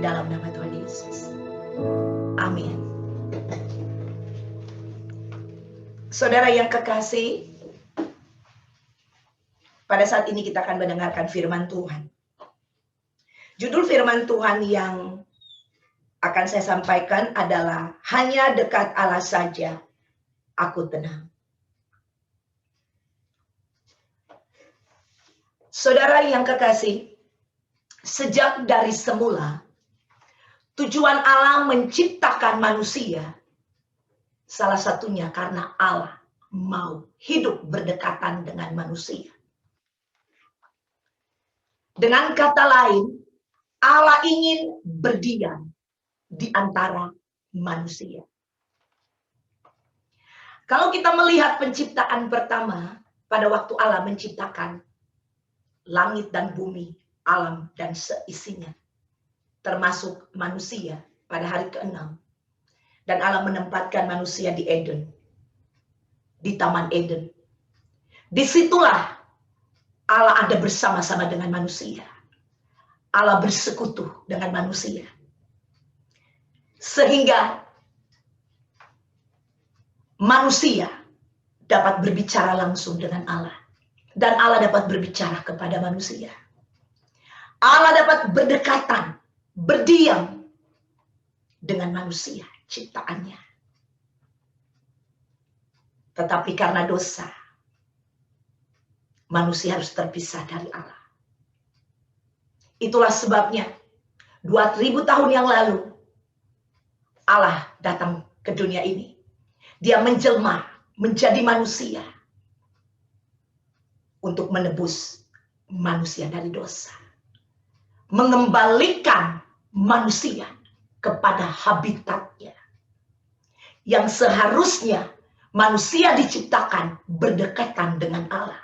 dalam nama Tuhan Yesus. Amin. Saudara yang kekasih, pada saat ini kita akan mendengarkan firman Tuhan. Judul firman Tuhan yang akan saya sampaikan adalah hanya dekat Allah saja aku tenang. Saudara yang kekasih, sejak dari semula tujuan Allah menciptakan manusia, salah satunya karena Allah mau hidup berdekatan dengan manusia. Dengan kata lain, Allah ingin berdiam di antara manusia. Kalau kita melihat penciptaan pertama, pada waktu Allah menciptakan langit dan bumi, alam dan seisinya, termasuk manusia pada hari ke-6. Dan Allah menempatkan manusia di Eden, di Taman Eden. Disitulah Allah ada bersama-sama dengan manusia. Allah bersekutu dengan manusia. Sehingga manusia dapat berbicara langsung dengan Allah. Dan Allah dapat berbicara kepada manusia. Allah dapat berdekatan, berdiam dengan manusia, ciptaannya. Tetapi karena dosa, manusia harus terpisah dari Allah. Itulah sebabnya 2000 tahun yang lalu Allah datang ke dunia ini. Dia menjelma menjadi manusia untuk menebus manusia dari dosa. Mengembalikan manusia kepada habitatnya. Yang seharusnya manusia diciptakan berdekatan dengan Allah.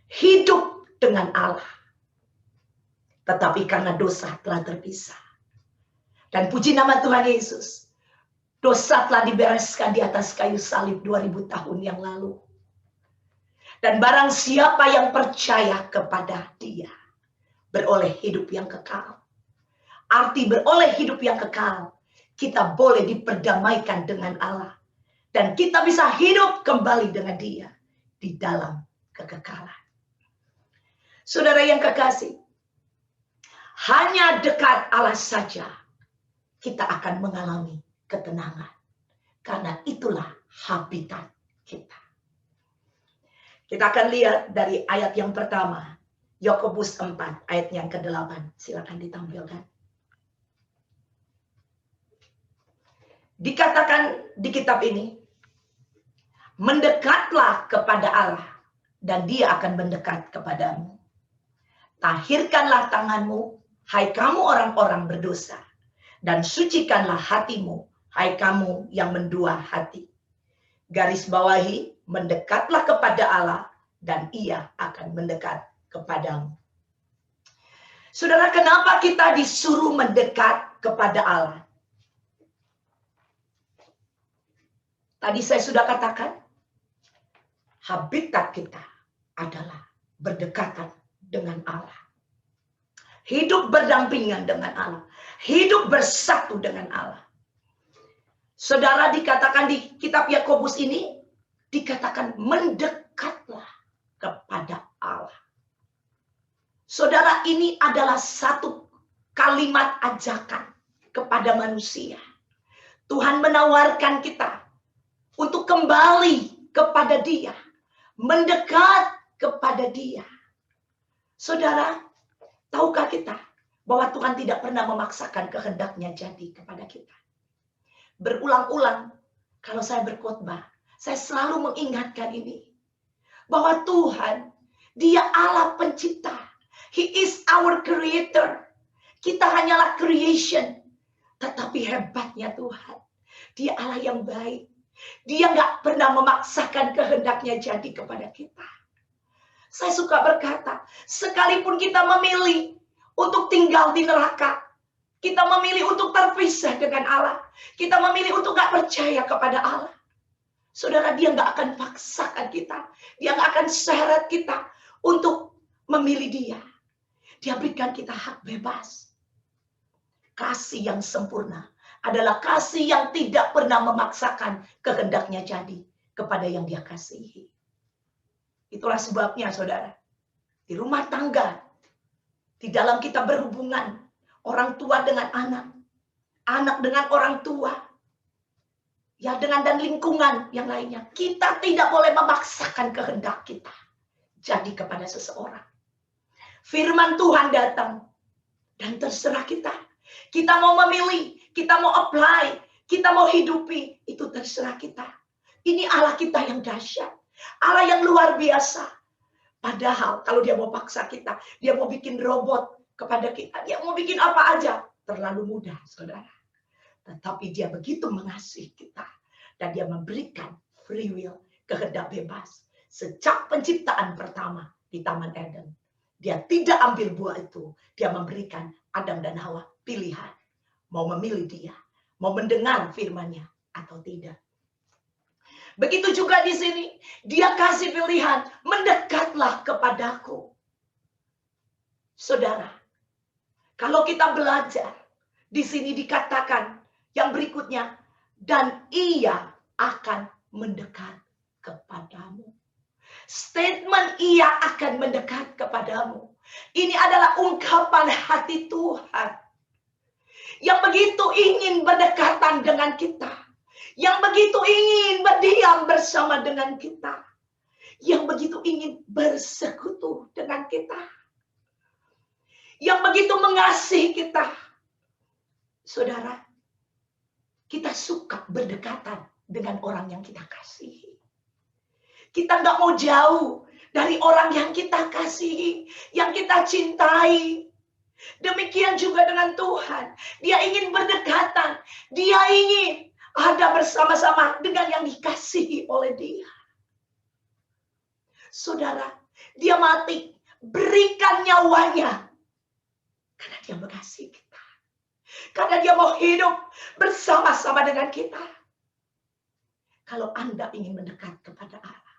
Hidup dengan Allah. Tetapi karena dosa telah terpisah. Dan puji nama Tuhan Yesus. Dosa telah dibereskan di atas kayu salib 2000 tahun yang lalu. Dan barang siapa yang percaya kepada Dia, beroleh hidup yang kekal. Arti beroleh hidup yang kekal, kita boleh diperdamaikan dengan Allah. Dan kita bisa hidup kembali dengan Dia di dalam kekekalan. Saudara yang kekasih, hanya dekat Allah saja kita akan mengalami ketenangan. Karena itulah habitat kita. Kita akan lihat dari ayat yang pertama. Yakobus 4 ayat yang ke-8. Silakan ditampilkan. Dikatakan di kitab ini, mendekatlah kepada Allah dan Dia akan mendekat kepadamu. Tahirkanlah tanganmu, hai kamu orang-orang berdosa, dan sucikanlah hatimu, hai kamu yang mendua hati. Garis bawahi, mendekatlah kepada Allah dan Ia akan mendekat kepadamu. Saudara, kenapa kita disuruh mendekat kepada Allah? Tadi saya sudah katakan, habitat kita adalah berdekatan dengan Allah. Hidup berdampingan dengan Allah. Hidup bersatu dengan Allah. Saudara, dikatakan di kitab Yakobus ini, dikatakan mendekatlah kepada Allah. Saudara, ini adalah satu kalimat ajakan kepada manusia. Tuhan menawarkan kita untuk kembali kepada Dia, mendekat kepada Dia. Saudara, tahukah kita bahwa Tuhan tidak pernah memaksakan kehendak-Nya jadi kepada kita? Berulang-ulang, kalau saya berkhotbah, saya selalu mengingatkan ini. Bahwa Tuhan, Dia Allah pencipta. He is our creator. Kita hanyalah creation. Tetapi hebatnya Tuhan, Dia Allah yang baik. Dia nggak pernah memaksakan kehendak-Nya jadi kepada kita. Saya suka berkata, sekalipun kita memilih untuk tinggal di neraka, kita memilih untuk terpisah dengan Allah, kita memilih untuk nggak percaya kepada Allah, saudara, Dia nggak akan paksakan kita, Dia nggak akan seret kita untuk memilih Dia. Dia berikan kita hak bebas. Kasih yang sempurna adalah kasih yang tidak pernah memaksakan kehendaknya jadi kepada yang dia kasihi. Itulah sebabnya saudara, di rumah tangga, di dalam kita berhubungan, orang tua dengan anak, anak dengan orang tua, ya dan lingkungan yang lainnya, kita tidak boleh memaksakan kehendak kita jadi kepada seseorang. Firman Tuhan datang dan terserah kita. Kita mau memilih, kita mau apply, kita mau hidupi, itu terserah kita. Ini Allah kita yang dahsyat, Allah yang luar biasa. Padahal kalau dia mau paksa kita, dia mau bikin robot kepada kita, dia mau bikin apa aja, terlalu mudah, saudara. Tetapi dia begitu mengasihi kita, dan dia memberikan free will, kehendak bebas. Sejak penciptaan pertama di Taman Eden, dia tidak ambil buah itu. Dia memberikan Adam dan Hawa pilihan. Mau memilih dia, mau mendengar firman-Nya atau tidak. Begitu juga di sini, dia kasih pilihan, mendekatlah kepadaku. Saudara, kalau kita belajar, di sini dikatakan yang berikutnya, dan ia akan mendekat kepadamu. Statement ia akan mendekat kepadamu. Ini adalah ungkapan hati Tuhan yang begitu ingin berdekatan dengan kita, yang begitu ingin berdiam bersama dengan kita, yang begitu ingin bersekutu dengan kita, yang begitu mengasihi kita. Saudara, kita suka berdekatan dengan orang yang kita kasihi. Kita nggak mau jauh dari orang yang kita kasihi, yang kita cintai. Demikian juga dengan Tuhan. Dia ingin berdekatan. Dia ingin ada bersama-sama dengan yang dikasihi oleh dia. Saudara, dia mati, berikan nyawanya. Karena dia mengasihi kita. Karena dia mau hidup bersama-sama dengan kita. Kalau Anda ingin mendekat kepada Allah,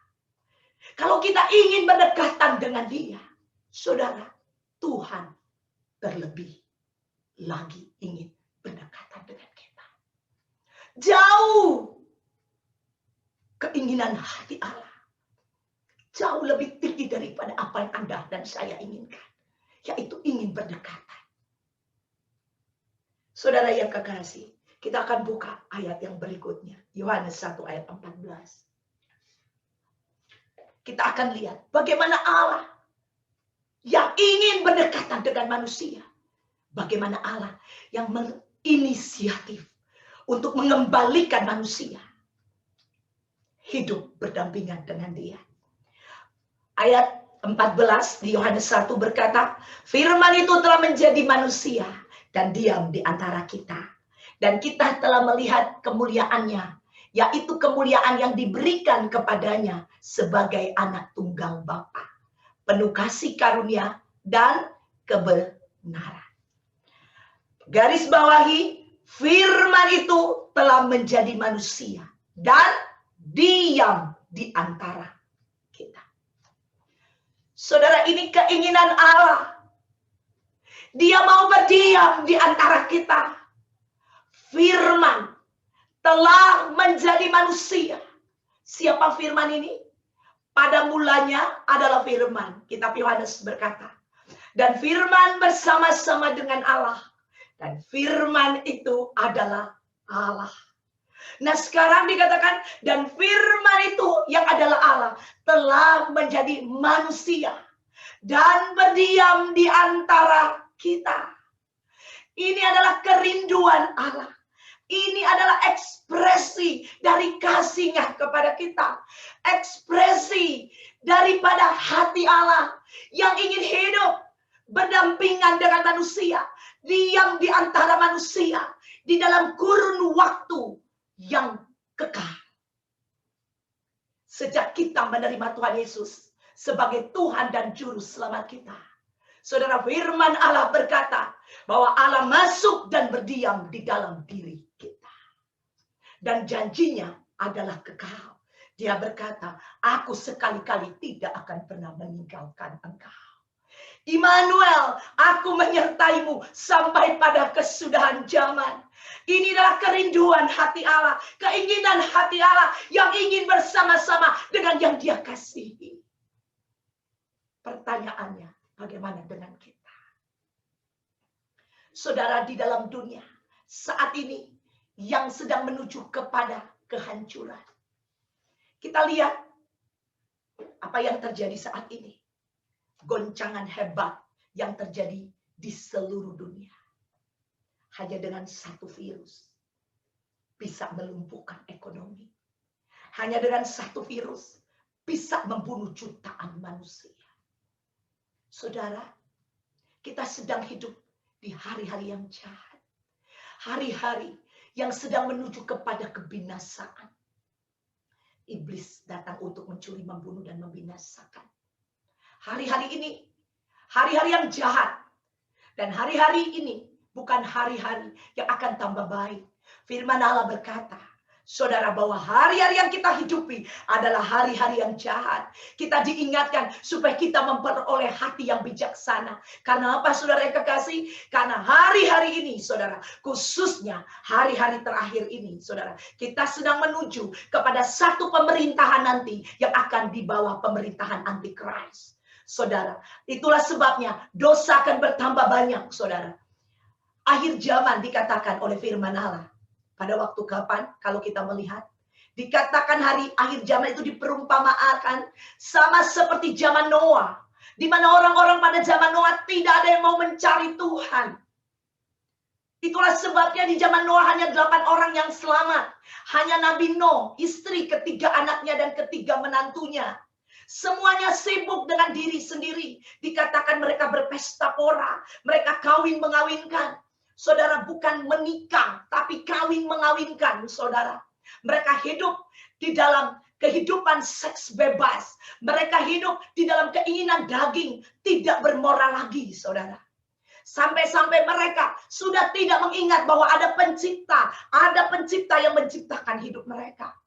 kalau kita ingin berdekatan dengan dia, saudara, Tuhan terlebih lagi ingin berdekatan dengan kita. Jauh keinginan hati Allah, jauh lebih tinggi daripada apa yang Anda dan saya inginkan, yaitu ingin berdekatan. Saudara yang kekasih, kita akan buka ayat yang berikutnya, Yohanes 1 ayat 14. Kita akan lihat bagaimana Allah yang ingin berdekatan dengan manusia. Bagaimana Allah yang menginisiatif untuk mengembalikan manusia hidup berdampingan dengan dia. Ayat 14 di Yohanes 1 berkata, firman itu telah menjadi manusia dan diam di antara kita. Dan kita telah melihat kemuliaannya, yaitu kemuliaan yang diberikan kepadanya sebagai anak tunggal Bapa, penuh kasih karunia dan kebenaran. Garis bawahi, firman itu telah menjadi manusia dan diam di antara kita. Saudara, ini keinginan Allah. Dia mau berdiam di antara kita. Firman telah menjadi manusia. Siapa firman ini? Pada mulanya adalah firman. Kitab Yohanes berkata. Dan firman bersama-sama dengan Allah. Dan firman itu adalah Allah. Nah sekarang dikatakan, dan firman itu yang adalah Allah telah menjadi manusia dan berdiam di antara kita. Ini adalah kerinduan Allah. Ini adalah ekspresi dari kasih-Nya kepada kita. Ekspresi daripada hati Allah yang ingin hidup berdampingan dengan manusia. Diam di antara manusia. Di dalam kurun waktu yang kekal. Sejak kita menerima Tuhan Yesus sebagai Tuhan dan Juru Selamat kita. Saudara, firman Allah berkata bahwa Allah masuk dan berdiam di dalam diri kita. Dan janjinya adalah kekal. Dia berkata, aku sekali-kali tidak akan pernah meninggalkan engkau. Immanuel, aku menyertaimu sampai pada kesudahan zaman. Ini adalah kerinduan hati Allah, keinginan hati Allah yang ingin bersama-sama dengan yang Dia kasihi. Pertanyaannya, bagaimana dengan kita? Saudara, di dalam dunia saat ini yang sedang menuju kepada kehancuran. Kita lihat apa yang terjadi saat ini. Goncangan hebat yang terjadi di seluruh dunia. Hanya dengan satu virus bisa melumpuhkan ekonomi. Hanya dengan satu virus bisa membunuh jutaan manusia. Saudara, kita sedang hidup di hari-hari yang jahat. Hari-hari yang sedang menuju kepada kebinasaan. Iblis datang untuk mencuri, membunuh, dan membinasakan. Hari-hari ini, hari-hari yang jahat. Dan hari-hari ini bukan hari-hari yang akan tambah baik. Firman Allah berkata, saudara, bahwa hari-hari yang kita hidupi adalah hari-hari yang jahat. Kita diingatkan supaya kita memperoleh hati yang bijaksana. Karena apa, saudara yang kekasih? Karena hari-hari ini, saudara, khususnya hari-hari terakhir ini, saudara, kita sedang menuju kepada satu pemerintahan nanti yang akan di bawah pemerintahan antikris. Saudara, itulah sebabnya dosa akan bertambah banyak, saudara. Akhir zaman dikatakan oleh firman Allah. Pada waktu kapan? Kalau kita melihat, dikatakan hari akhir zaman itu diperumpamakan sama seperti zaman Noah, di mana orang-orang pada zaman Noah tidak ada yang mau mencari Tuhan. Itulah sebabnya di zaman Noah hanya 8 orang yang selamat. Hanya Nabi Nuh, istri, ketiga anaknya dan ketiga menantunya. Semuanya sibuk dengan diri sendiri. Dikatakan mereka berpesta pora, mereka kawin mengawinkan. Saudara, bukan menikah, tapi kawin mengawinkan, saudara. Mereka hidup di dalam kehidupan seks bebas. Mereka hidup di dalam keinginan daging, tidak bermoral lagi, saudara. Sampai-sampai mereka sudah tidak mengingat bahwa ada pencipta yang menciptakan hidup mereka.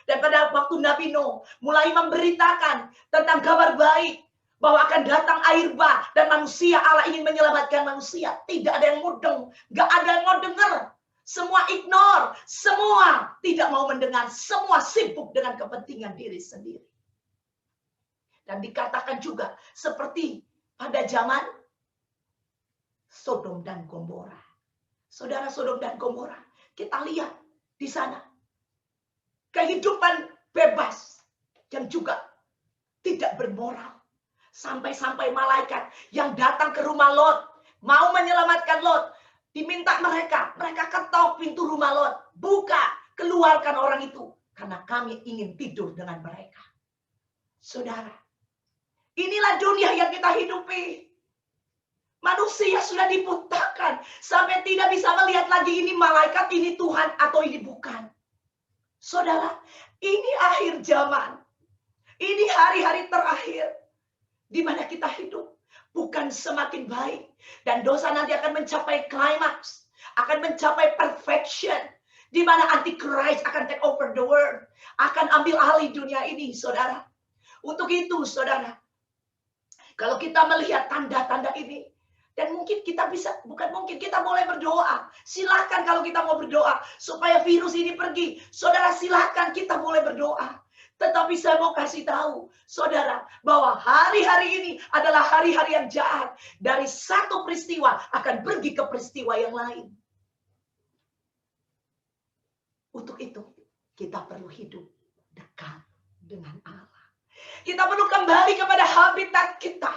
Dan pada waktu Nabi Nuh mulai memberitakan tentang kabar baik, bahwa akan datang air bah dan manusia, Allah ingin menyelamatkan manusia. Tidak ada yang mudeng, gak ada yang mau dengar. Semua ignore, semua tidak mau mendengar, semua sibuk dengan kepentingan diri sendiri. Dan dikatakan juga seperti pada zaman Sodom dan Gomora. Saudara, Sodom dan Gomora, kita lihat di sana kehidupan bebas yang juga tidak bermoral. Sampai-sampai malaikat yang datang ke rumah Lot, mau menyelamatkan Lot, diminta mereka ketok pintu rumah Lot, buka, keluarkan orang itu, karena kami ingin tidur dengan mereka. Saudara, inilah dunia yang kita hidupi. Manusia sudah dibutakan, sampai tidak bisa melihat lagi ini malaikat, ini Tuhan, atau ini bukan. Saudara, ini akhir zaman. Ini hari-hari terakhir. Di mana kita hidup bukan semakin baik, dan dosa nanti akan mencapai klimaks, akan mencapai perfection, di mana antichrist akan take over the world, akan ambil alih dunia ini, saudara. Untuk itu, saudara, kalau kita melihat tanda-tanda ini, dan mungkin kita bisa, bukan mungkin, kita boleh berdoa. Silahkan kalau kita mau berdoa supaya virus ini pergi, saudara, silahkan kita boleh berdoa. Tetapi saya mau kasih tahu, saudara, bahwa hari-hari ini adalah hari-hari yang jahat. Dari satu peristiwa akan pergi ke peristiwa yang lain. Untuk itu, kita perlu hidup dekat dengan Allah. Kita perlu kembali kepada habitat kita.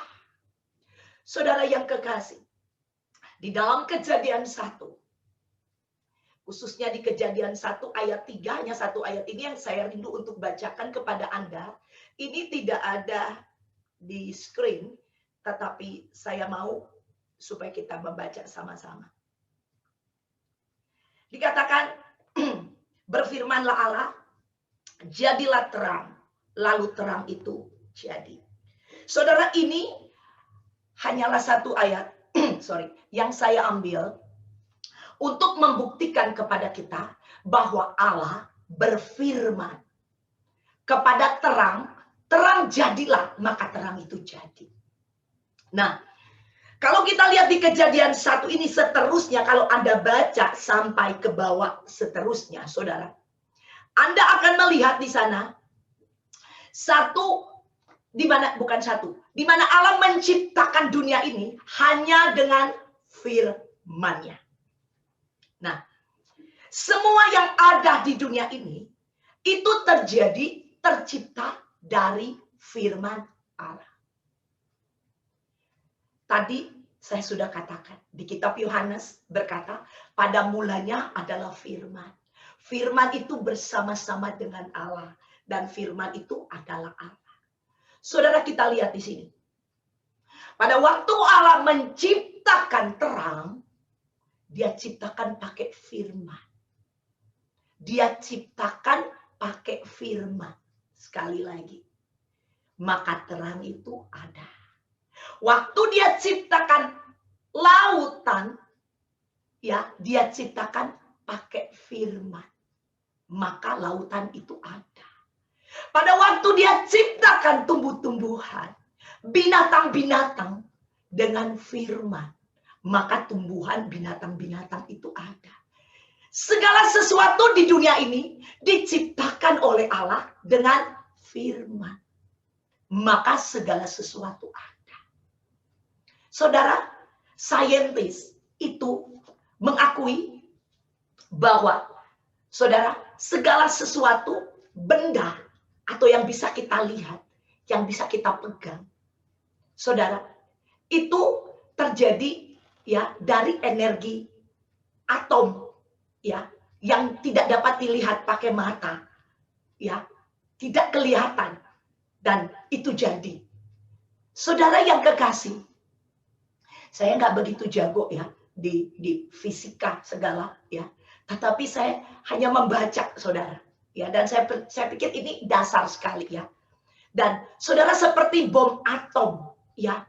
Saudara yang kekasih, di dalam Kejadian 1, khususnya di Kejadian 1 ayat 3, hanya satu ayat ini yang saya rindu untuk bacakan kepada Anda. Ini tidak ada di screen, tetapi saya mau supaya kita membaca sama-sama. Dikatakan, berfirmanlah Allah, jadilah terang, lalu terang itu jadi. Saudara, ini hanyalah satu ayat, yang saya ambil untuk membuktikan kepada kita bahwa Allah berfirman kepada terang, terang jadilah, maka terang itu jadi. Nah, Kalau kita lihat di Kejadian 1 ini seterusnya, kalau Anda baca sampai ke bawah seterusnya, saudara, Anda akan melihat di sana di mana Allah menciptakan dunia ini hanya dengan firman-Nya. Nah, semua yang ada di dunia ini itu tercipta dari firman Allah. Tadi saya sudah katakan di kitab Yohanes berkata, pada mulanya adalah firman. Firman itu bersama-sama dengan Allah dan firman itu adalah Allah. Saudara, kita lihat di sini. Pada waktu Allah menciptakan terang, Dia ciptakan pakai firman. Dia ciptakan pakai firman. Sekali lagi, maka terang itu ada. Waktu Dia ciptakan lautan, ya, Dia ciptakan pakai firman. Maka lautan itu ada. Pada waktu Dia ciptakan tumbuh-tumbuhan, binatang-binatang dengan firman, maka tumbuhan binatang-binatang itu ada. Segala sesuatu di dunia ini diciptakan oleh Allah dengan firman. Maka segala sesuatu ada. Saudara, saintis itu mengakui bahwa, saudara, segala sesuatu benda atau yang bisa kita lihat, yang bisa kita pegang, saudara, itu terjadi ya dari energi atom, ya, yang tidak dapat dilihat pakai mata, ya, tidak kelihatan, dan itu jadi. Saudara yang kekasih, saya nggak begitu jago ya di fisika segala, ya, tetapi saya hanya membaca, saudara, ya, dan saya pikir ini dasar sekali, ya. Dan saudara, seperti bom atom, ya.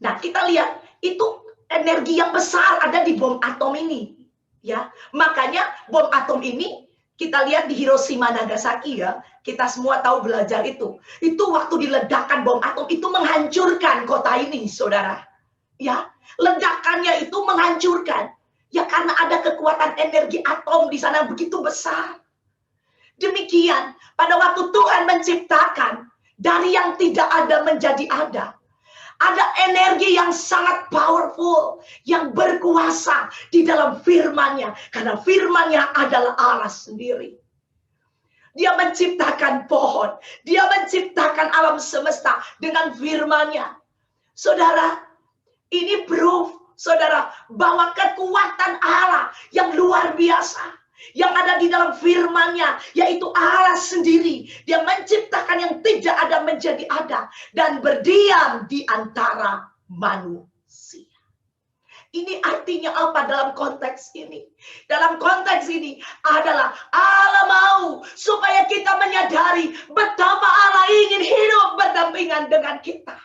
Nah, kita lihat itu energi yang besar ada di bom atom ini, ya. Makanya bom atom ini kita lihat di Hiroshima Nagasaki, ya. Kita semua tahu belajar itu. Itu waktu diledakkan bom atom itu menghancurkan kota ini, saudara. Ya, ledakannya itu menghancurkan. Ya, karena ada kekuatan energi atom di sana begitu besar. Demikian, pada waktu Tuhan menciptakan dari yang tidak ada menjadi ada. Ada energi yang sangat powerful, yang berkuasa di dalam firman-Nya. Karena firman-Nya adalah Allah sendiri. Dia menciptakan pohon. Dia menciptakan alam semesta dengan firman-Nya. Saudara, ini proof, saudara, bahwa kekuatan Allah yang luar biasa, yang ada di dalam firman-Nya, yaitu Allah sendiri. Dia menciptakan yang tidak ada menjadi ada dan berdiam di antara manusia. Ini artinya apa dalam konteks ini? Dalam konteks ini adalah Allah mau supaya kita menyadari betapa Allah ingin hidup berdampingan dengan kita.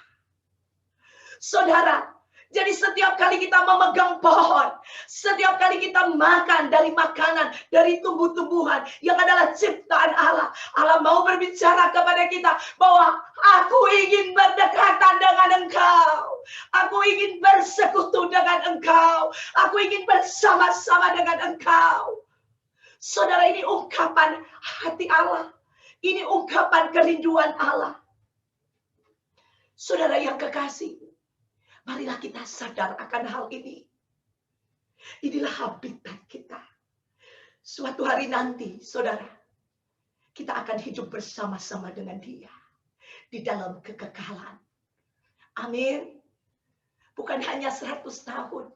Saudara, jadi setiap kali kita memegang pohon, setiap kali kita makan dari makanan, dari tumbuh-tumbuhan yang adalah ciptaan Allah, Allah mau berbicara kepada kita bahwa aku ingin berdekatan dengan engkau. Aku ingin bersekutu dengan engkau. Aku ingin bersama-sama dengan engkau. Saudara, ini ungkapan hati Allah. Ini ungkapan kerinduan Allah. Saudara yang kekasih, marilah kita sadar akan hal ini. Inilah habitat kita. Suatu hari nanti, saudara, kita akan hidup bersama-sama dengan Dia di dalam kekekalan. Amin. Bukan hanya 100 tahun.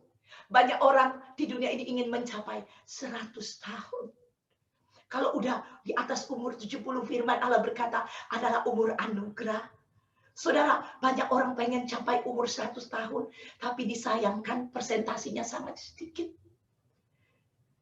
Banyak orang di dunia ini ingin mencapai 100 tahun. Kalau udah di atas umur 70, firman Allah berkata adalah umur anugerah. Saudara, banyak orang pengen capai umur 100 tahun, tapi disayangkan persentasinya sangat sedikit.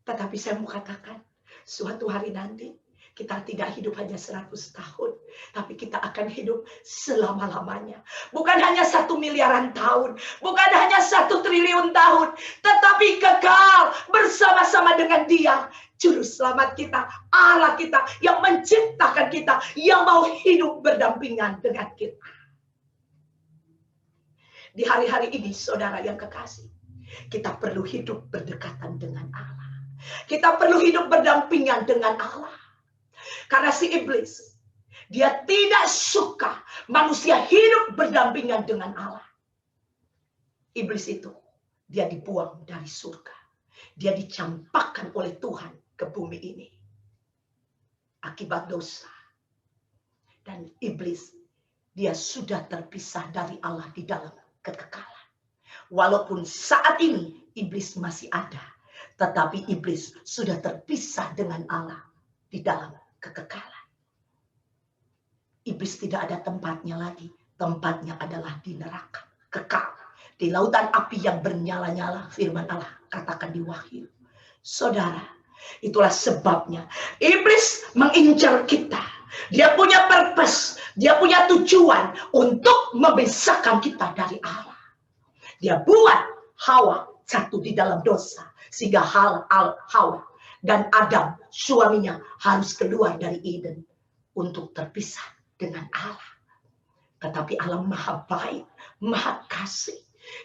Tetapi saya mau katakan, suatu hari nanti, kita tidak hidup hanya 100 tahun, tapi kita akan hidup selama-lamanya. Bukan hanya 1 miliaran tahun, bukan hanya 1 triliun tahun, tetapi kekal bersama-sama dengan Dia, Juru Selamat kita, Allah kita, yang menciptakan kita, yang mau hidup berdampingan dengan kita. Di hari-hari ini, saudara yang kekasih, kita perlu hidup berdekatan dengan Allah. Kita perlu hidup berdampingan dengan Allah. Karena si iblis, dia tidak suka manusia hidup berdampingan dengan Allah. Iblis itu, dia dibuang dari surga. Dia dicampakkan oleh Tuhan ke bumi ini. Akibat dosa. Dan iblis, dia sudah terpisah dari Allah di dalam kekekalan. Walaupun saat ini iblis masih ada, tetapi iblis sudah terpisah dengan Allah di dalam kekekalan. Iblis tidak ada tempatnya lagi. Tempatnya adalah di neraka, kekal. Di lautan api yang bernyala-nyala, firman Allah katakan di Wahyu. Saudara, itulah sebabnya iblis mengincar kita. Dia punya purpose, dia punya tujuan untuk memisahkan kita dari Allah. Dia buat Hawa jatuh di dalam dosa, sehingga Hawa dan Adam, suaminya, harus keluar dari Eden untuk terpisah dengan Allah. Tetapi Allah maha baik, maha kasih.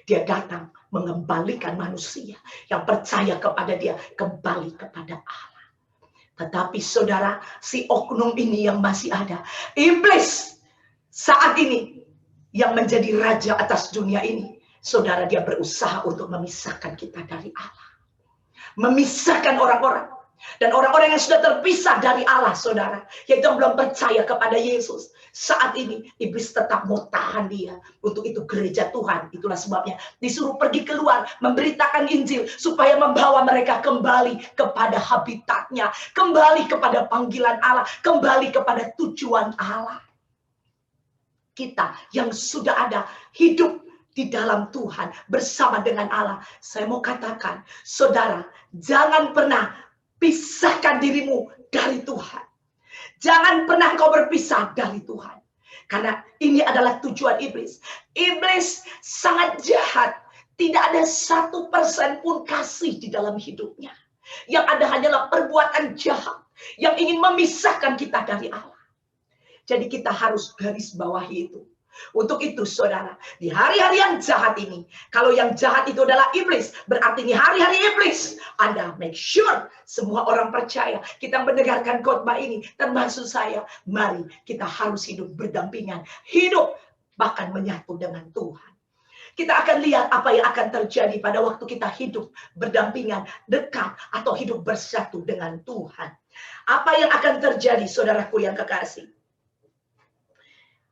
Dia datang mengembalikan manusia yang percaya kepada dia kembali kepada Allah. Tetapi saudara, si oknum ini yang masih ada, iblis saat ini yang menjadi raja atas dunia ini, saudara, dia berusaha untuk memisahkan kita dari Allah. Memisahkan orang-orang. Dan orang-orang yang sudah terpisah dari Allah, saudara, yaitu yang belum percaya kepada Yesus. Saat ini iblis tetap mau tahan dia. Untuk itu gereja Tuhan, itulah sebabnya disuruh pergi keluar, memberitakan Injil, supaya membawa mereka kembali kepada habitatnya, kembali kepada panggilan Allah, kembali kepada tujuan Allah. Kita yang sudah ada hidup di dalam Tuhan bersama dengan Allah, saya mau katakan, saudara, jangan pernah pisahkan dirimu dari Tuhan. Jangan pernah kau berpisah dari Tuhan. Karena ini adalah tujuan iblis. Iblis sangat jahat. Tidak ada 1% pun kasih di dalam hidupnya. Yang ada hanyalah perbuatan jahat yang ingin memisahkan kita dari Allah. Jadi kita harus garis bawahi itu. Untuk itu saudara, di hari-hari yang jahat ini, kalau yang jahat itu adalah iblis, berarti ini hari-hari iblis. Anda make sure semua orang percaya, kita mendengarkan khotbah ini, termasuk saya, mari kita harus hidup berdampingan, hidup bahkan menyatu dengan Tuhan. Kita akan lihat apa yang akan terjadi pada waktu kita hidup berdampingan, dekat, atau hidup bersatu dengan Tuhan. Apa yang akan terjadi, saudaraku yang kekasih?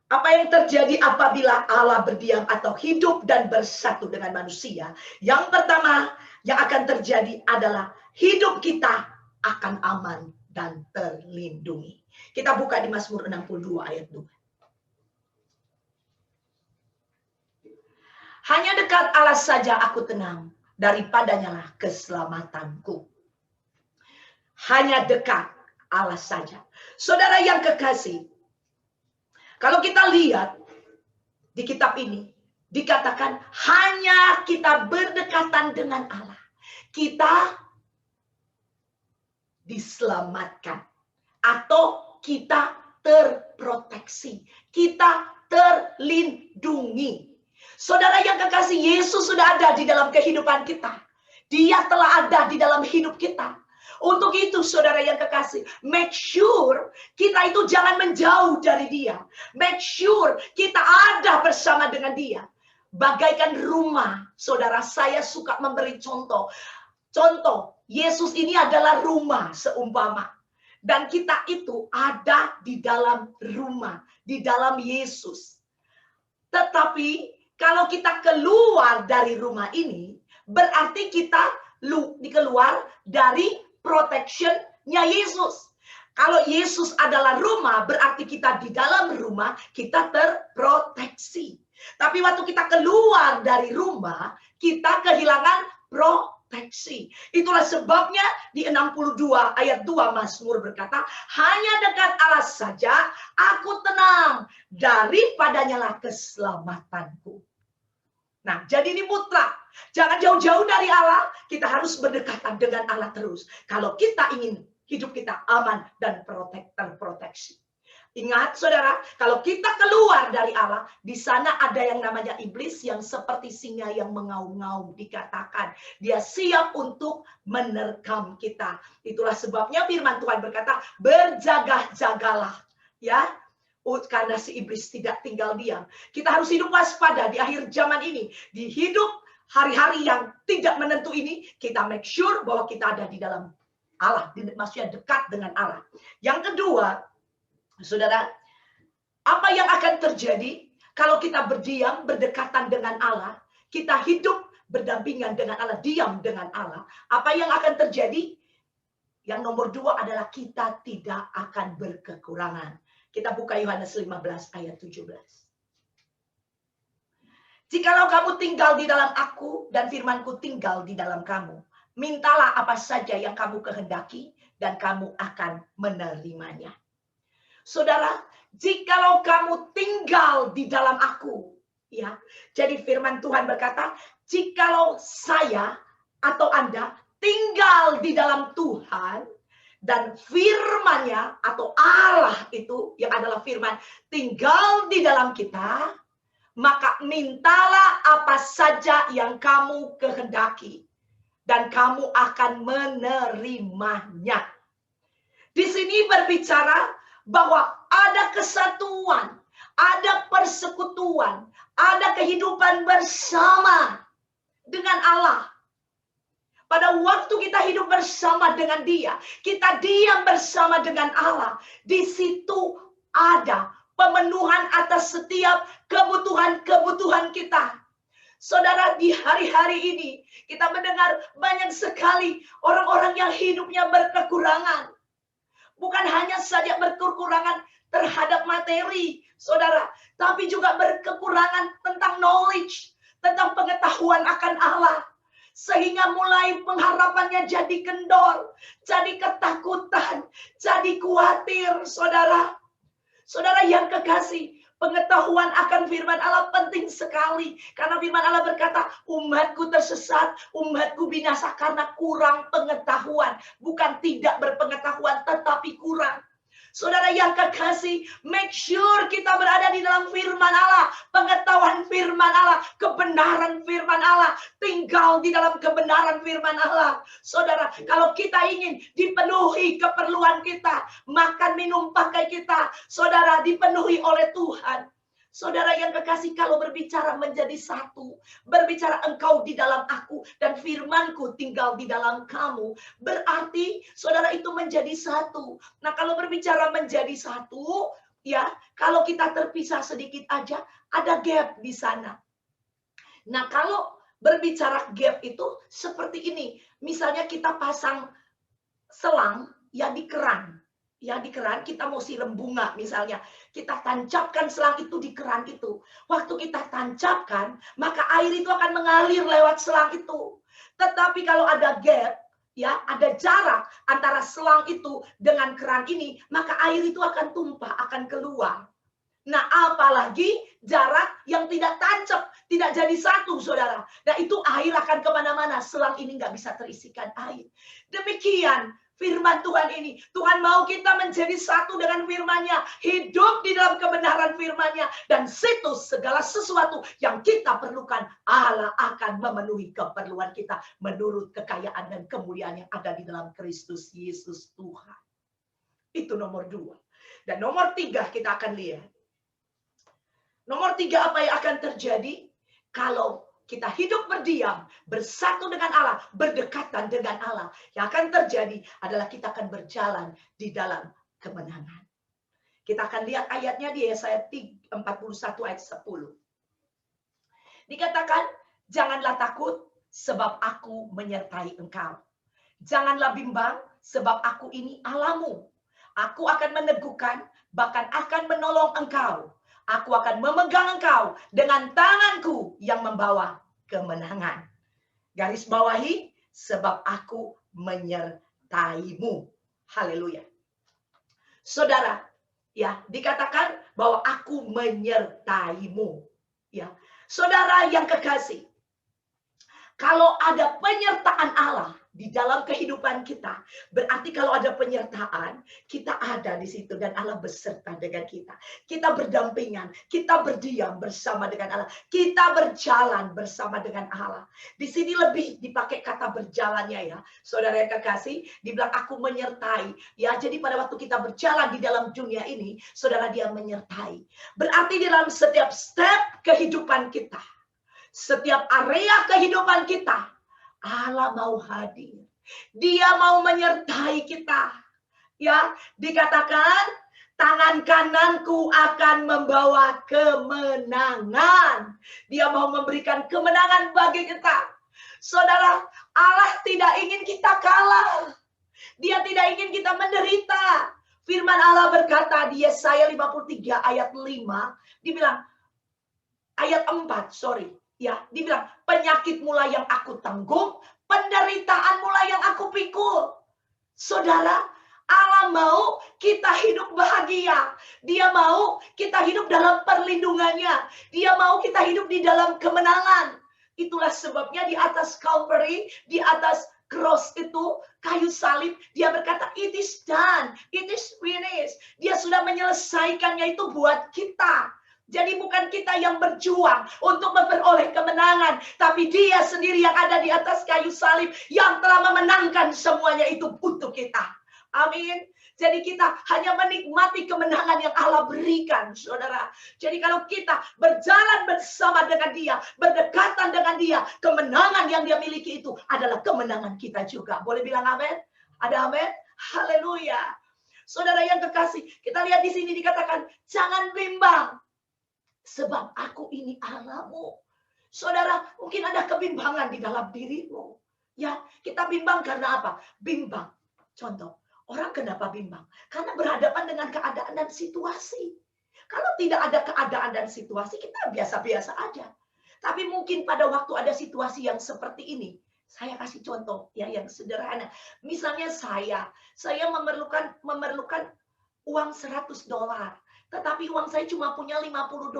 Apa yang terjadi apabila Allah berdiam atau hidup dan bersatu dengan manusia? Yang pertama yang akan terjadi adalah hidup kita akan aman dan terlindungi. Kita buka di Mazmur 62 ayat 2. Hanya dekat Allah saja aku tenang, daripadanya lah keselamatanku. Hanya dekat Allah saja. Saudara yang kekasih, kalau kita lihat di kitab ini, dikatakan hanya kita berdekatan dengan Allah, kita diselamatkan atau kita terproteksi, kita terlindungi. Saudara yang kekasih, Yesus sudah ada di dalam kehidupan kita. Dia telah ada di dalam hidup kita. Untuk itu saudara yang kekasih, make sure kita itu jangan menjauh dari dia. Make sure kita ada bersama dengan dia. Bagaikan rumah, saudara, saya suka memberi contoh. Contoh, Yesus ini adalah rumah seumpama. Dan kita itu ada di dalam rumah, di dalam Yesus. Tetapi kalau kita keluar dari rumah ini, berarti kita keluar dari protection-nya Yesus. Kalau Yesus adalah rumah, berarti kita di dalam rumah, kita terproteksi. Tapi waktu kita keluar dari rumah, kita kehilangan proteksi. Itulah sebabnya di 62 ayat 2 Mazmur berkata, hanya dekat Allah saja aku tenang, daripadanya lah keselamatanku. Nah, jadi ini mutlak. Jangan jauh-jauh dari Allah. Kita harus berdekatan dengan Allah terus. Kalau kita ingin hidup kita aman dan terproteksi. Ingat saudara, kalau kita keluar dari Allah, di sana ada yang namanya iblis yang seperti singa yang mengaum-ngaum. Dikatakan dia siap untuk menerkam kita. Itulah sebabnya firman Tuhan berkata, berjaga-jagalah. Ya, karena si iblis tidak tinggal diam. Kita harus hidup waspada di akhir zaman ini. Di hidup hari-hari yang tidak menentu ini, kita make sure bahwa kita ada di dalam Allah. Maksudnya dekat dengan Allah. Yang kedua, saudara, apa yang akan terjadi kalau kita berdiam, berdekatan dengan Allah, kita hidup berdampingan dengan Allah, diam dengan Allah. Apa yang akan terjadi? Yang nomor 2 adalah kita tidak akan berkekurangan. Kita buka Yohanes 15 ayat 17. Jikalau kamu tinggal di dalam aku dan firmanku tinggal di dalam kamu, mintalah apa saja yang kamu kehendaki dan kamu akan menerimanya. Saudara, jikalau kamu tinggal di dalam aku, ya. Jadi firman Tuhan berkata, jikalau saya atau Anda tinggal di dalam Tuhan dan firman-Nya atau Allah itu yang adalah firman tinggal di dalam kita, maka mintalah apa saja yang kamu kehendaki dan kamu akan menerimanya. Di sini berbicara bahwa ada kesatuan, ada persekutuan, ada kehidupan bersama dengan Allah. Pada waktu kita hidup bersama dengan Dia, kita diam bersama dengan Allah. Di situ ada pemenuhan atas setiap kebutuhan-kebutuhan kita. Saudara, di hari-hari ini kita mendengar banyak sekali orang-orang yang hidupnya berkekurangan. Bukan hanya saja berkekurangan terhadap materi, saudara, tapi juga berkekurangan tentang knowledge, tentang pengetahuan akan Allah. Sehingga mulai pengharapannya jadi kendor, jadi ketakutan, jadi khawatir, saudara. Saudara yang kekasih, pengetahuan akan firman Allah penting sekali. Karena firman Allah berkata, umatku tersesat, umatku binasa karena kurang pengetahuan. Bukan tidak berpengetahuan, tetapi kurang. Saudara yang kekasih, make sure kita berada di dalam firman Allah. Pengetahuan firman Allah, kebenaran firman Allah. Tinggal di dalam kebenaran firman Allah. Saudara, kalau kita ingin dipenuhi keperluan kita, makan, minum, pakai kita, saudara, dipenuhi oleh Tuhan. Saudara yang kekasih, kalau berbicara menjadi satu, berbicara engkau di dalam aku dan firmanku tinggal di dalam kamu, berarti saudara itu menjadi satu. Nah, kalau berbicara menjadi satu, ya, kalau kita terpisah sedikit aja, ada gap di sana. Nah, kalau berbicara gap itu seperti ini. Misalnya kita pasang selang ya di keran. Ya di keran kita mau siram bunga misalnya. Kita tancapkan selang itu di keran itu. Waktu kita tancapkan, maka air itu akan mengalir lewat selang itu. Tetapi kalau ada gap, ya ada jarak antara selang itu dengan keran ini, maka air itu akan tumpah, akan keluar. Nah, apalagi jarak yang tidak tancap, tidak jadi satu, saudara. Nah, itu air akan kemana-mana. Selang ini nggak bisa terisikan air. Demikian firman Tuhan ini. Tuhan mau kita menjadi satu dengan firman-Nya. Hidup di dalam kebenaran firman-Nya. Dan situ segala sesuatu yang kita perlukan, Allah akan memenuhi keperluan kita. Menurut kekayaan dan kemuliaan yang ada di dalam Kristus Yesus Tuhan. Itu nomor 2. Dan nomor 3 kita akan lihat. Nomor 3 apa yang akan terjadi kalau kita hidup berdiam, bersatu dengan Allah, berdekatan dengan Allah. Yang akan terjadi adalah kita akan berjalan di dalam kemenangan. Kita akan lihat ayatnya di Yesaya 41 ayat 10. Dikatakan, janganlah takut sebab aku menyertai engkau. Janganlah bimbang sebab aku ini Allahmu. Aku akan meneguhkan, bahkan akan menolong engkau. Aku akan memegang engkau dengan tanganku yang membawa kemenangan. Garis bawahi, sebab aku menyertaimu. Haleluya. Saudara, ya, dikatakan bahwa aku menyertaimu. Ya, saudara yang kekasih, Kalau ada penyertaan Allah di dalam kehidupan kita, berarti kalau ada penyertaan, kita ada di situ dan Allah beserta dengan kita. Kita berdampingan, kita berdiam bersama dengan Allah, kita berjalan bersama dengan Allah. Di sini lebih dipakai kata berjalannya ya, saudara yang kekasih, dibilang aku menyertai. Ya, jadi pada waktu kita berjalan di dalam dunia ini, saudara, dia menyertai. Berarti dalam setiap step kehidupan kita, setiap area kehidupan kita, Allah mau hadir. Dia mau menyertai kita. Ya, dikatakan tangan kananku akan membawa kemenangan. Dia mau memberikan kemenangan bagi kita. Saudara, Allah tidak ingin kita kalah. Dia tidak ingin kita menderita. Firman Allah berkata di Yesaya 53 ayat 5, dibilang ayat 4, ya, dibilang penyakit mulai yang aku tanggung, penderitaan mulai yang aku pikul. Saudara, Allah mau kita hidup bahagia. Dia mau kita hidup dalam perlindungannya. Dia mau kita hidup di dalam kemenangan. Itulah sebabnya di atas Calvary, di atas cross itu, kayu salib, dia berkata, it is done, it is finished. Dia sudah menyelesaikannya itu buat kita. Jadi bukan kita yang berjuang untuk memperoleh kemenangan, tapi dia sendiri yang ada di atas kayu salib yang telah memenangkan semuanya itu untuk kita. Amin. Jadi kita hanya menikmati kemenangan yang Allah berikan, saudara. Jadi kalau kita berjalan bersama dengan dia, berdekatan dengan dia, kemenangan yang dia miliki itu adalah kemenangan kita juga. Boleh bilang amin? Ada amin? Haleluya. Saudara yang kekasih, kita lihat di sini dikatakan, jangan bimbang. Sebab aku ini Allahmu. Saudara, mungkin ada kebimbangan di dalam dirimu. Ya, kita bimbang karena apa? Bimbang. Contoh, orang kenapa bimbang? Karena berhadapan dengan keadaan dan situasi. Kalau tidak ada keadaan dan situasi, kita biasa-biasa aja. Tapi mungkin pada waktu ada situasi yang seperti ini, saya kasih contoh ya yang sederhana. Misalnya saya memerlukan uang $100. Tetapi uang saya cuma punya $50.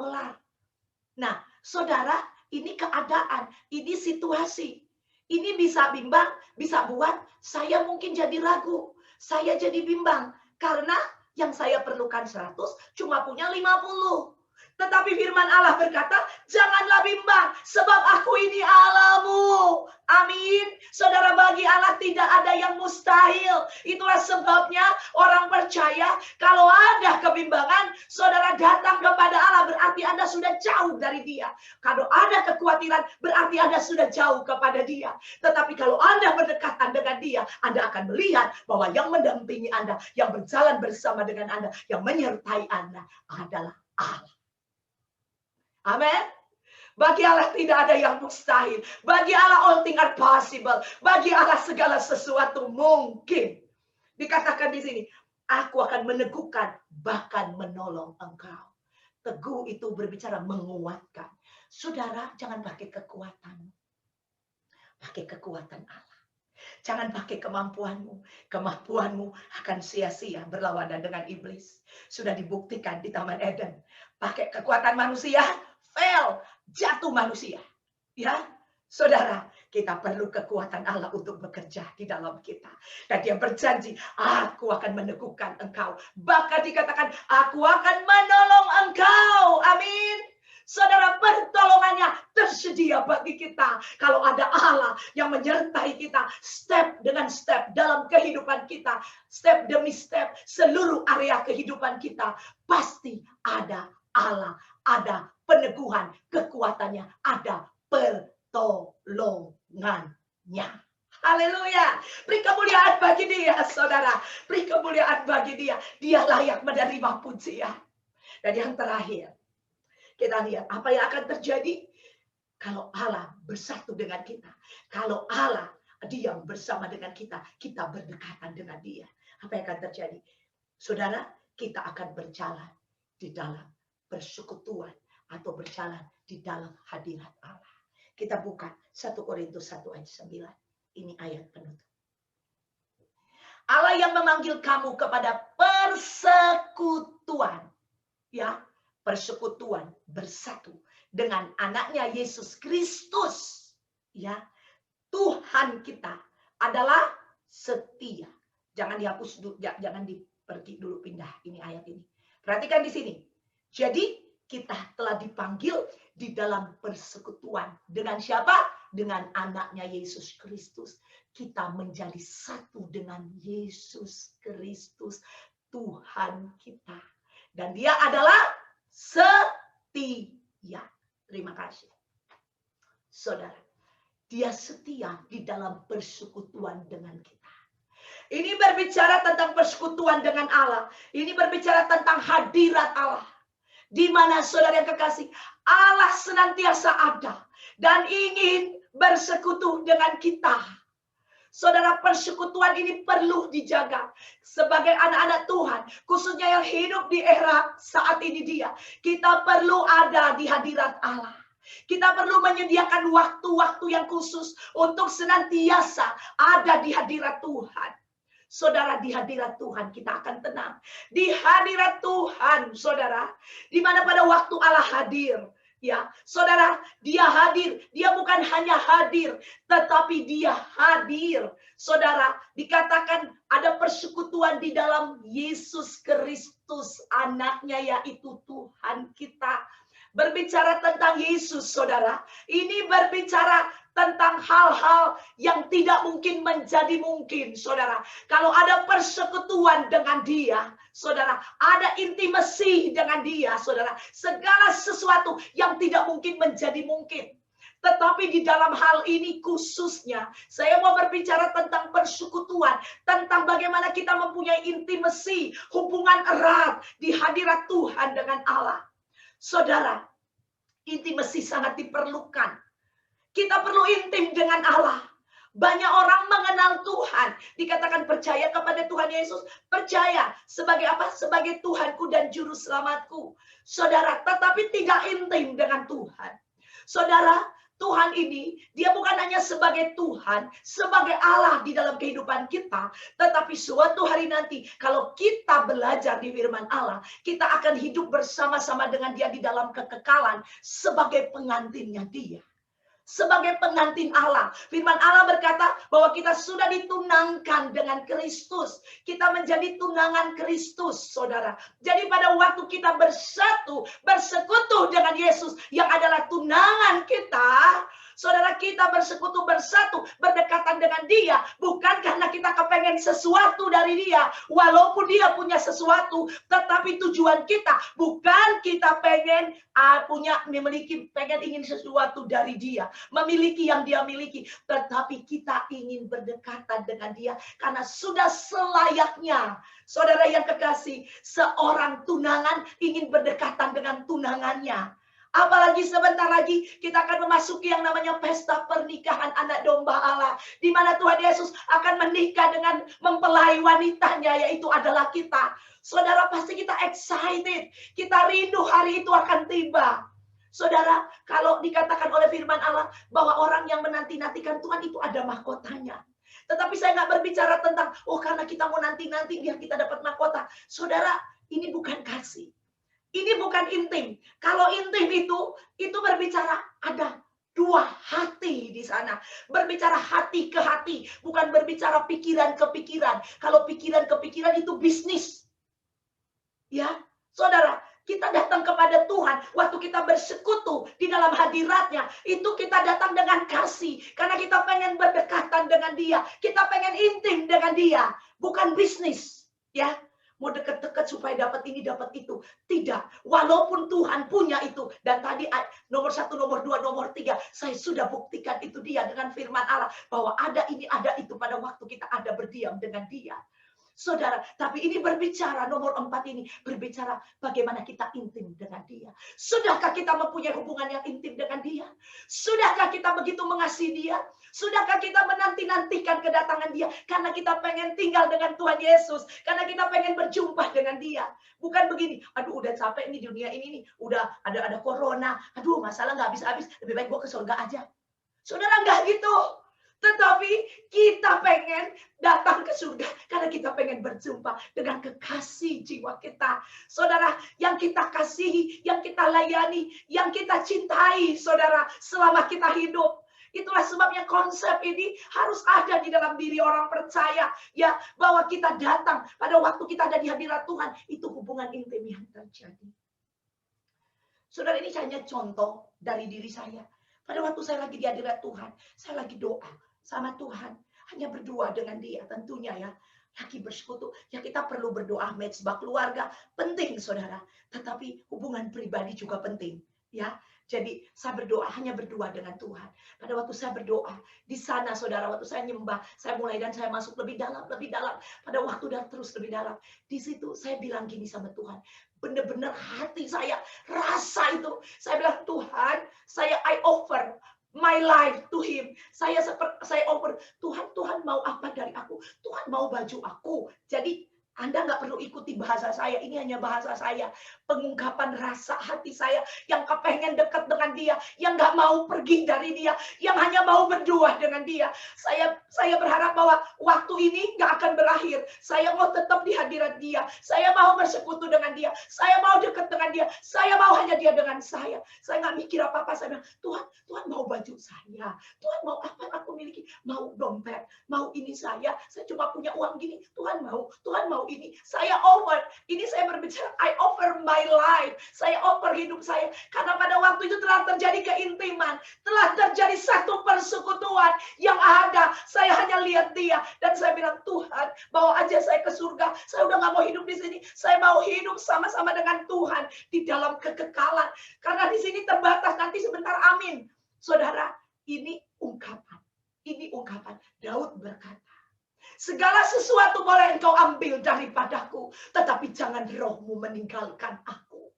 Nah, saudara, ini keadaan, ini situasi. Ini bisa bimbang, bisa buat saya mungkin jadi ragu. Saya jadi bimbang. Karena yang saya perlukan 100, cuma punya 50. Tetapi firman Allah berkata, janganlah bimbang, sebab aku ini Allahmu. Amin. Saudara, bagi Allah tidak ada yang mustahil. Itulah sebabnya orang percaya, kalau ada kebimbangan, saudara datang kepada Allah, berarti Anda sudah jauh dari dia. Kalau ada kekhawatiran, berarti Anda sudah jauh kepada dia. Tetapi kalau Anda berdekatan dengan dia, Anda akan melihat bahwa yang mendampingi Anda, yang berjalan bersama dengan Anda, yang menyertai Anda adalah Allah. Amin. Bagi Allah tidak ada yang mustahil. Bagi Allah all things are possible. Bagi Allah segala sesuatu mungkin. Dikatakan di sini, aku akan meneguhkan bahkan menolong engkau. Teguh itu berbicara menguatkan. Saudara, jangan pakai kekuatanmu. Pakai kekuatan Allah. Jangan pakai kemampuanmu. Kemampuanmu akan sia-sia berlawanan dengan iblis. Sudah dibuktikan di Taman Eden. Pakai kekuatan manusia, fail, jatuh manusia. Ya, saudara, kita perlu kekuatan Allah untuk bekerja di dalam kita. Dan dia berjanji, aku akan meneguhkan engkau. Bahkan dikatakan, aku akan menolong engkau. Amin. Saudara, pertolongannya tersedia bagi kita. Kalau ada Allah yang menyertai kita, step dengan step dalam kehidupan kita, step demi step, seluruh area kehidupan kita, pasti ada Allah, ada peneguhan, kekuatannya, ada pertolongannya. Haleluya. Beri kemuliaan bagi dia, saudara. Beri kemuliaan bagi dia. Dia layak menerima pujian. Dan yang terakhir, kita lihat apa yang akan terjadi kalau Allah bersatu dengan kita. Kalau Allah diam bersama dengan kita, kita berdekatan dengan dia. Apa yang akan terjadi? Saudara, kita akan berjalan di dalam persekutuan atau berjalan di dalam hadirat Allah. Kita buka 1 Korintus 1 ayat 9. Ini ayat penutup. Allah yang memanggil kamu kepada persekutuan. Ya, persekutuan bersatu dengan anaknya Yesus Kristus. Ya, Tuhan kita adalah setia. Jangan dihapus dulu, jangan dipergi dulu, pindah ini ayat ini. Perhatikan di sini. Jadi kita telah dipanggil di dalam persekutuan dengan siapa? Dengan anaknya Yesus Kristus. Kita menjadi satu dengan Yesus Kristus, Tuhan kita. Dan dia adalah setia. Terima kasih. Saudara, dia setia di dalam persekutuan dengan kita. Ini berbicara tentang persekutuan dengan Allah. Ini berbicara tentang hadirat Allah. Di mana saudara yang kekasih, Allah senantiasa ada dan ingin bersekutu dengan kita. Saudara, persekutuan ini perlu dijaga sebagai anak-anak Tuhan, khususnya yang hidup di era saat ini dia. Kita perlu ada di hadirat Allah. Kita perlu menyediakan waktu-waktu yang khusus untuk senantiasa ada di hadirat Tuhan. Saudara, di hadirat Tuhan kita akan tenang. Di hadirat Tuhan, saudara, di mana pada waktu Allah hadir, ya, saudara, dia hadir. Dia bukan hanya hadir, tetapi dia hadir. Saudara, dikatakan ada persekutuan di dalam Yesus Kristus, anaknya, yaitu Tuhan kita. Berbicara tentang Yesus, saudara, ini berbicara tentang hal-hal yang tidak mungkin menjadi mungkin, saudara. Kalau ada persekutuan dengan dia, saudara, ada intimasi dengan dia, saudara. Segala sesuatu yang tidak mungkin menjadi mungkin. Tetapi di dalam hal ini khususnya, saya mau berbicara tentang persekutuan, tentang bagaimana kita mempunyai intimasi, hubungan erat di hadirat Tuhan dengan Allah. Saudara, intimasi sangat diperlukan. Kita perlu intim dengan Allah. Banyak orang mengenal Tuhan. Dikatakan percaya kepada Tuhan Yesus. Percaya sebagai apa? Sebagai Tuhanku dan Juru Selamatku. Saudara, tetapi tidak intim dengan Tuhan. Saudara, Tuhan ini, dia bukan hanya sebagai Tuhan, sebagai Allah di dalam kehidupan kita. Tetapi suatu hari nanti, kalau kita belajar di firman Allah, kita akan hidup bersama-sama dengan dia di dalam kekekalan sebagai pengantinnya dia. Sebagai pengantin Allah. Firman Allah berkata bahwa kita sudah ditunangkan dengan Kristus. Kita menjadi tunangan Kristus, saudara. Jadi pada waktu kita bersatu, bersekutu dengan Yesus yang adalah tunangan kita, saudara, kita bersekutu, bersatu, berdekatan dengan dia. Bukan karena kita kepengen sesuatu dari dia. Walaupun dia punya sesuatu. Tetapi tujuan kita bukan kita pengen ingin sesuatu dari dia. Memiliki yang dia miliki. Tetapi kita ingin berdekatan dengan dia. Karena sudah selayaknya. Saudara yang kekasih. Seorang tunangan ingin berdekatan dengan tunangannya. Apalagi sebentar lagi kita akan memasuki yang namanya pesta pernikahan anak domba Allah. Di mana Tuhan Yesus akan menikah dengan mempelai wanitanya, yaitu adalah kita. Saudara, pasti kita excited. Kita rindu hari itu akan tiba. Saudara, kalau dikatakan oleh firman Allah bahwa orang yang menanti-nantikan Tuhan itu ada mahkotanya. Tetapi saya nggak berbicara tentang, karena kita mau nanti-nanti biar kita dapat mahkota. Saudara, ini bukan kasih. Ini bukan intim. Kalau intim itu berbicara ada dua hati di sana. Berbicara hati ke hati. Bukan berbicara pikiran ke pikiran. Kalau pikiran ke pikiran itu bisnis. Ya, saudara, kita datang kepada Tuhan. Waktu kita bersekutu di dalam hadiratnya. Itu kita datang dengan kasih. Karena kita pengen berdekatan dengan dia. Kita pengen intim dengan dia. Bukan bisnis. Ya. Mau dekat-dekat supaya dapat ini, dapat itu. Tidak. Walaupun Tuhan punya itu. Dan tadi nomor 1, nomor 2, nomor 3. Saya sudah buktikan itu dia dengan firman Allah. Bahwa ada ini, ada itu pada waktu kita ada berdiam dengan dia. Saudara, tapi ini berbicara nomor 4 ini. Berbicara bagaimana kita intim dengan dia. Sudahkah kita mempunyai hubungan yang intim dengan dia? Sudahkah kita begitu mengasihi dia? Sudahkah kita menanti-nantikan kedatangan dia? Karena kita pengen tinggal dengan Tuhan Yesus. Karena kita pengen berjumpa dengan dia. Bukan begini, aduh udah capek nih dunia ini nih. Udah ada corona. Aduh masalah gak habis-habis. Lebih baik gue ke surga aja. Saudara, gak gitu. Tetapi kita pengen datang ke surga karena kita pengen berjumpa dengan kekasih jiwa kita. Saudara, yang kita kasihi, yang kita layani, yang kita cintai, saudara, selama kita hidup. Itulah sebabnya konsep ini harus ada di dalam diri orang percaya, ya, bahwa kita datang pada waktu kita ada di hadirat Tuhan, itu hubungan intim yang terjadi. Saudara, ini hanya contoh dari diri saya. Pada waktu saya lagi di hadirat Tuhan, saya lagi doa sama Tuhan, hanya berdua dengan Dia tentunya ya. Lagi bersekutu, ya kita perlu berdoa, mezbah keluarga penting saudara, tetapi hubungan pribadi juga penting, ya. Jadi saya berdoa, hanya berdua dengan Tuhan. Pada waktu saya berdoa di sana saudara, waktu saya nyembah, saya mulai dan saya masuk lebih dalam, lebih dalam. Pada waktu dan terus lebih dalam, di situ saya bilang gini sama Tuhan, benar-benar hati saya rasa itu, saya bilang, Tuhan, I offer my life to Him. Saya offer, Tuhan mau apa dari aku? Tuhan mau baju aku. Jadi Anda nggak perlu ikuti bahasa saya, ini hanya bahasa saya. Pengungkapan rasa hati saya yang kepengen dekat dengan Dia, yang nggak mau pergi dari Dia, yang hanya mau berdua dengan Dia. Saya berharap bahwa waktu ini nggak akan berakhir. Saya mau tetap di hadirat Dia. Saya mau bersekutu dengan Dia. Saya mau dekat dengan Dia. Saya mau hanya Dia dengan saya. Saya nggak mikir apa-apa. Saya bilang, Tuhan mau baju saya. Tuhan mau apa yang aku miliki? Mau dompet, mau ini saya cuma punya uang gini. Tuhan mau ini. Saya offer. Ini saya berbicara, I offer my life. Saya offer hidup saya. Karena pada waktu itu telah terjadi keintiman. Telah terjadi satu persekutuan yang ada. Saya hanya lihat Dia. Dan saya bilang, Tuhan, bawa aja saya ke surga. Saya udah gak mau hidup di sini. Saya mau hidup sama-sama dengan Tuhan. Di dalam kekekalan. Karena di sini terbatas. Nanti sebentar, amin. Saudara, ini ungkapan. Ini ungkapan. Daud berkata, segala sesuatu boleh engkau ambil daripadaku, tetapi jangan rohmu meninggalkan aku.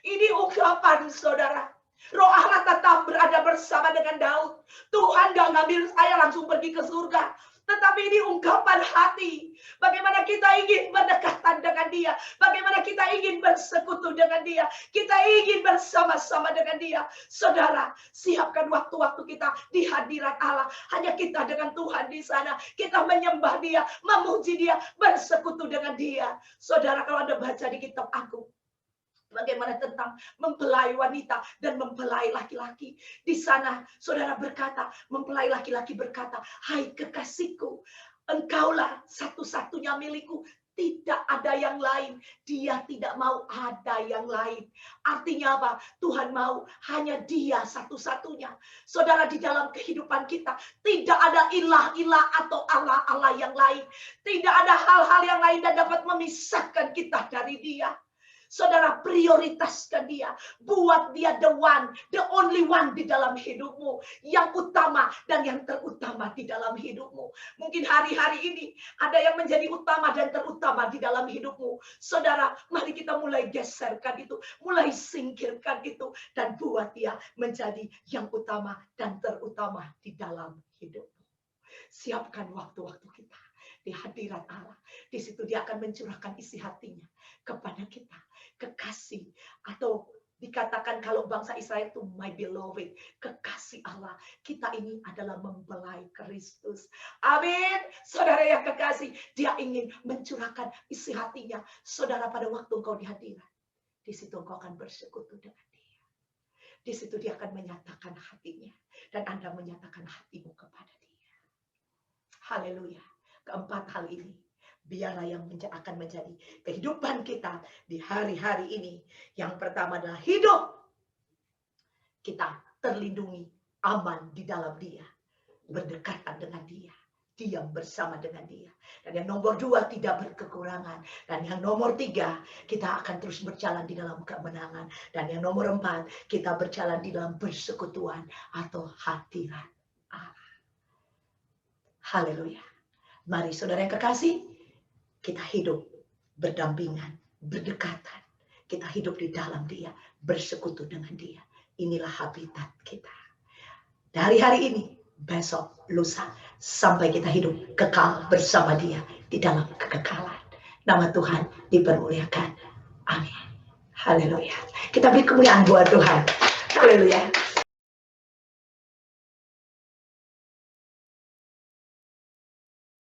Ini ungkapan saudara. Roh Allah tetap berada bersama dengan Daud. Tuhan gak ngambil saya langsung pergi ke surga. Tetapi ini ungkapan hati. Bagaimana kita ingin berdekatan dengan Dia. Bagaimana kita ingin bersekutu dengan Dia. Kita ingin bersama-sama dengan Dia. Saudara, siapkan waktu-waktu kita di hadirat Allah. Hanya kita dengan Tuhan di sana. Kita menyembah Dia, memuji Dia, bersekutu dengan Dia. Saudara, kalau Anda baca di kitab Agung, bagaimana tentang mempelai wanita dan mempelai laki-laki. Di sana saudara berkata, mempelai laki-laki berkata, hai kekasihku, engkaulah satu-satunya milikku. Tidak ada yang lain. Dia tidak mau ada yang lain. Artinya apa? Tuhan mau hanya Dia satu-satunya. Saudara, di dalam kehidupan kita tidak ada ilah-ilah atau Allah-Allah yang lain. Tidak ada hal-hal yang lain yang dapat memisahkan kita dari Dia. Saudara, prioritaskan Dia. Buat Dia the one, the only one di dalam hidupmu. Yang utama dan yang terutama di dalam hidupmu. Mungkin hari-hari ini ada yang menjadi utama dan terutama di dalam hidupmu. Saudara, mari kita mulai geserkan itu. Mulai singkirkan itu. Dan buat Dia menjadi yang utama dan terutama di dalam hidupmu. Siapkan waktu-waktu kita di hadirat Allah. Di situ Dia akan mencurahkan isi hatinya kepada kita. Kekasih, atau dikatakan kalau bangsa Israel itu my beloved, kekasih Allah. Kita ini adalah mempelai Kristus. Amin. Saudara yang kekasih, Dia ingin mencurahkan isi hatinya. Saudara, pada waktu engkau di hadirat, di situ engkau akan bersekutu dengan Dia. Di situ Dia akan menyatakan hatinya, dan Anda menyatakan hatimu kepada Dia. Haleluya. Keempat hal ini, biarlah yang akan menjadi kehidupan kita di hari-hari ini. Yang pertama adalah hidup kita terlindungi, aman di dalam Dia, berdekatan dengan Dia, diam bersama dengan Dia. Dan yang nomor 2, tidak berkekurangan. Dan yang nomor 3, kita akan terus berjalan di dalam kemenangan. Dan yang nomor 4, kita berjalan di dalam persekutuan atau hadirat Allah. Haleluya. Mari saudara yang kekasih, kita hidup berdampingan, berdekatan. Kita hidup di dalam Dia, bersekutu dengan Dia. Inilah habitat kita. Dari hari ini, besok, lusa, sampai kita hidup kekal bersama Dia di dalam kekekalan. Nama Tuhan dipermuliakan. Amin. Haleluya. Kita beri kemuliaan buat Tuhan. Haleluya.